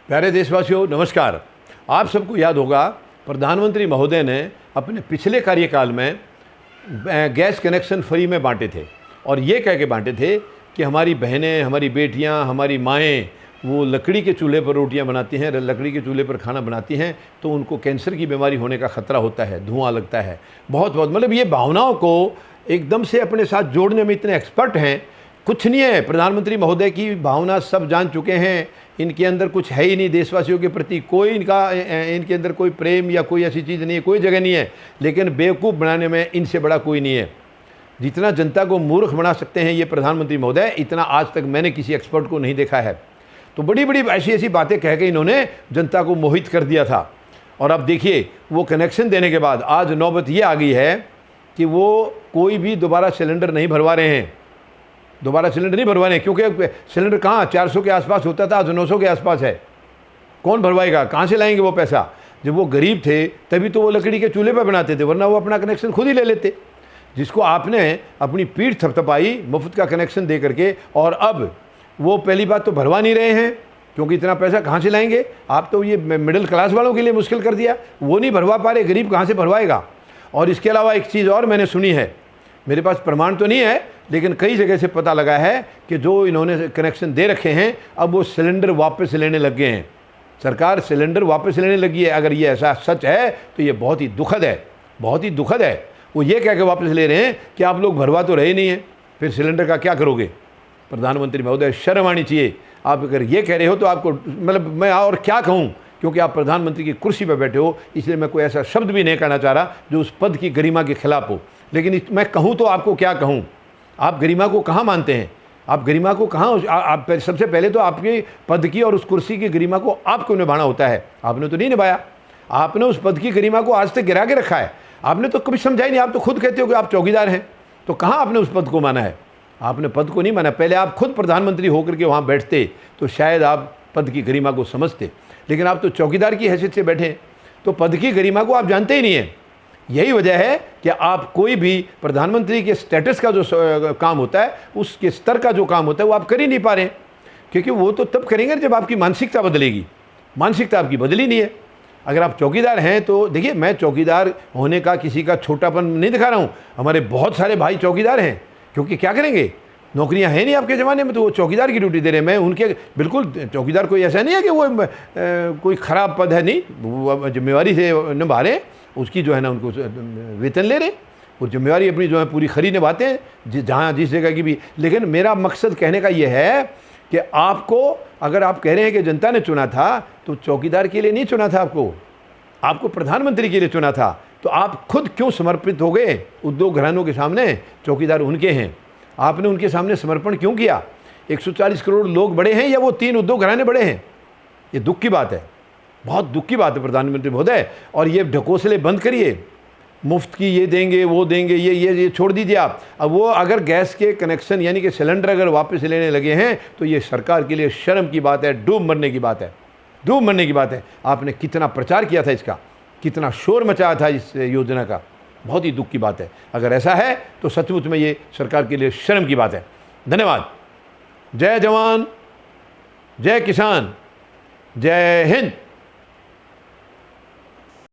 प्यारे देशवासियों नमस्कार। आप सबको याद होगा प्रधानमंत्री महोदय ने अपने पिछले कार्यकाल में गैस कनेक्शन फ्री में बांटे थे और ये कह के बांटे थे कि हमारी बहनें, हमारी बेटियां, हमारी माएँ वो लकड़ी के चूल्हे पर रोटियां बनाती हैं, लकड़ी के चूल्हे पर खाना बनाती हैं तो उनको कैंसर की बीमारी होने का ख़तरा होता है, धुआं लगता है। बहुत मतलब ये भावनाओं को एकदम से अपने साथ जोड़ने में इतने एक्सपर्ट हैं। कुछ नहीं है, प्रधानमंत्री महोदय की भावना सब जान चुके हैं। इनके अंदर कुछ है ही नहीं देशवासियों के प्रति, कोई इनके अंदर कोई प्रेम या कोई ऐसी चीज़ नहीं है, कोई जगह नहीं है। लेकिन बेवकूफ़ बनाने में इनसे बड़ा कोई नहीं है। जितना जनता को मूर्ख बना सकते हैं ये प्रधानमंत्री महोदय, इतना आज तक मैंने किसी एक्सपर्ट को नहीं देखा है। तो बड़ी बड़ी ऐसी बातें कह के इन्होंने जनता को मोहित कर दिया था। और अब देखिए वो कनेक्शन देने के बाद आज नौबत ये आ गई है कि वो कोई भी दोबारा सिलेंडर नहीं भरवा रहे हैं, दोबारा सिलेंडर नहीं भरवाने, क्योंकि सिलेंडर कहाँ 400 के आसपास होता था, आज 900 के आसपास है। कौन भरवाएगा, कहाँ से लाएंगे वो पैसा? जब वो गरीब थे तभी तो वो लकड़ी के चूल्हे पर बनाते थे, वरना वो अपना कनेक्शन खुद ही ले लेते। जिसको आपने अपनी पीठ थपथपाई मुफ्त का कनेक्शन दे करके, और अब वो पहली बात तो भरवा नहीं रहे हैं क्योंकि इतना पैसा कहाँ से लाएंगे? आप तो ये मिडिल क्लास वालों के लिए मुश्किल कर दिया, वो नहीं भरवा पा रहे, गरीब कहाँ से भरवाएगा? और इसके अलावा एक चीज़ और मैंने सुनी है, मेरे पास प्रमाण तो नहीं है लेकिन कई जगह से पता लगा है कि जो इन्होंने कनेक्शन दे रखे हैं अब वो सिलेंडर वापस लेने लग गए हैं। सरकार सिलेंडर वापस लेने लगी है। अगर ये ऐसा सच है तो ये बहुत ही दुखद है, बहुत ही दुखद है। वो ये कह के वापस ले रहे हैं कि आप लोग भरवा तो रहे नहीं हैं, फिर सिलेंडर का क्या करोगे? प्रधानमंत्री महोदय शर्म आनी चाहिए। आप अगर ये कह रहे हो तो आपको मतलब मैं और क्या कहूँ, क्योंकि आप प्रधानमंत्री की कुर्सी पर बैठे हो, इसलिए मैं कोई ऐसा शब्द भी नहीं कहना चाह रहा जो उस पद की गरिमा के खिलाफ हो। लेकिन मैं कहूँ तो आपको क्या कहूँ? आप गरिमा को कहाँ मानते हैं? आप गरिमा को कहाँ, आप सबसे पहले तो आपके पद की और उस कुर्सी की गरिमा को आपको निभाना होता है। आपने तो नहीं निभाया। आपने उस पद की गरिमा को आज तक गिरा के रखा है। आपने तो कभी समझा ही नहीं। आप तो खुद कहते हो कि आप चौकीदार हैं, तो कहाँ आपने उस पद को माना है? आपने पद को नहीं माना। पहले आप खुद प्रधानमंत्री होकर के वहाँ बैठते तो शायद आप पद की गरिमा को समझते, लेकिन आप तो चौकीदार की हैसियत से बैठे हैं, तो पद की गरिमा को आप जानते ही नहीं हैं। यही वजह है कि आप कोई भी प्रधानमंत्री के स्टेटस का जो काम होता है, उसके स्तर का जो काम होता है वो आप कर ही नहीं पा रहे हैं, क्योंकि वो तो तब करेंगे जब आपकी मानसिकता बदलेगी। मानसिकता आपकी बदली नहीं है। अगर आप चौकीदार हैं तो देखिए, मैं चौकीदार होने का किसी का छोटापन नहीं दिखा रहा हूँ। हमारे बहुत सारे भाई चौकीदार हैं, क्योंकि क्या करेंगे, नौकरियां हैं नहीं आपके ज़माने में, तो वो चौकीदार की ड्यूटी दे रहे हैं। मैं उनके बिल्कुल, चौकीदार कोई ऐसा नहीं है कि वो कोई ख़राब पद है, नहीं, वो जिम्मेवारी से निभा रहे हैं। उसकी जो है ना उनको वेतन ले रहे हैं, वो जिम्मेवारी अपनी जो है पूरी खरी निभाते हैं जहाँ जिस जगह की भी। लेकिन मेरा मकसद कहने का ये है कि आपको, अगर आप कह रहे हैं कि जनता ने चुना था, तो चौकीदार के लिए नहीं चुना था, आपको प्रधानमंत्री के लिए चुना था। तो आप खुद क्यों समर्पित हो गए उद्योग घरानों के सामने? चौकीदार उनके हैं, आपने उनके सामने समर्पण क्यों किया? 140 करोड़ लोग बड़े हैं या वो 3 उद्योग घराने बड़े हैं? ये दुख की बात है, बहुत दुख की बात है प्रधानमंत्री महोदय। और ये ढकोसले बंद करिए, मुफ्त की ये देंगे वो देंगे, ये छोड़ दीजिए आप। अब वो अगर गैस के कनेक्शन यानी कि सिलेंडर अगर वापस लेने लगे हैं तो ये सरकार के लिए शर्म की बात है, डूब मरने की बात है, डूब मरने की बात है। आपने कितना प्रचार किया था इसका, कितना शोर मचाया था इस योजना का, बहुत ही दुख की बात है। अगर ऐसा है तो सचमुच में ये सरकार के लिए शर्म की बात है। धन्यवाद। जय जवान, जय किसान, जय हिंद।